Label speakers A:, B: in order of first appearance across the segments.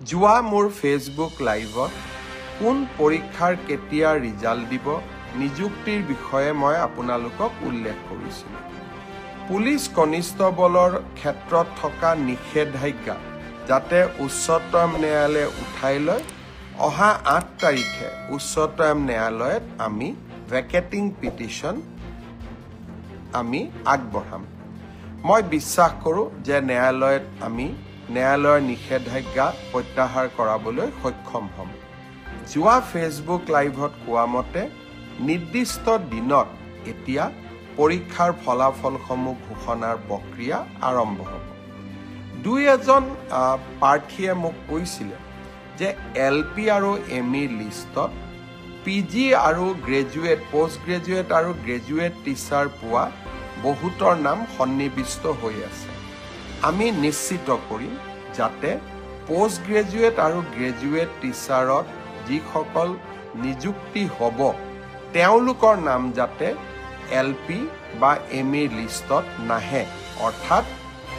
A: যোৱা মোৰ ফেচবুক লাইভত কোন পৰীক্ষাৰ কেতিয়া ৰিজাল্ট দিব নিযুক্তিৰ বিষয়ে মই আপোনালোকক উল্লেখ কৰিছিলোঁ। পুলিচ কনিষ্টবলৰ ক্ষেত্ৰত থকা নিষেধাজ্ঞা যাতে উচ্চতম ন্যায়ালয়ে উঠাই লয়, অহা 8 তাৰিখে উচ্চতম ন্যায়ালয়ত আমি ভেকেটিং পিটিশ্যন আমি আগবঢ়াম। মই বিশ্বাস কৰোঁ যে ন্যায়ালয়ত আমি ন্যায়ালয়ৰ নিষেধাজ্ঞা প্ৰত্যাহাৰ কৰাবলৈ সক্ষম হ'ম। যোৱা ফেচবুক লাইভত কোৱা মতে নিৰ্দিষ্ট দিনত এতিয়া পৰীক্ষাৰ ফলাফলসমূহ ঘোষণাৰ প্ৰক্ৰিয়া আৰম্ভ হ'ব। দুই এজন প্ৰাৰ্থীয়ে মোক কৈছিলে যে LP আৰু ME লিষ্টত PG আৰু গ্ৰেজুৱেট, পোষ্ট গ্ৰেজুৱেট আৰু গ্ৰেজুৱেট টিচাৰ পোৱা বহুতৰ নাম সন্নিৱিষ্ট হৈ আছে। আমি নিশ্চিত কৰিম যাতে পোষ্ট গ্ৰেজুৱেট আৰু গ্ৰেজুৱেট টিচাৰত যিসকল নিযুক্তি হ'ব তেওঁলোকৰ নাম যাতে LP বা ME লিষ্টত নাহে, অৰ্থাৎ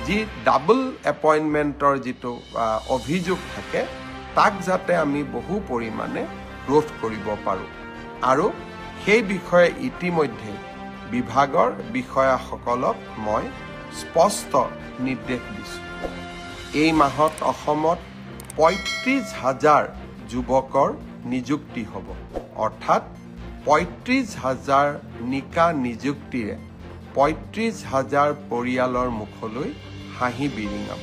A: যি ডাবল এপইণ্টমেণ্টৰ যিটো অভিযোগ থাকে তাক যাতে আমি বহু পৰিমাণে ৰোধ কৰিব পাৰোঁ। আৰু সেই বিষয়ে ইতিমধ্যে বিভাগৰ বিষয়াসকলক মই স্পষ্ট নিৰ্দেশ দিছোঁ। এই মাহত অসমত 35,000 যুৱকৰ নিযুক্তি হ'ব, অৰ্থাৎ 35,000 নিকা নিযুক্তিৰে 35,000 পৰিয়ালৰ মুখলৈ হাঁহি বিৰিঙাব।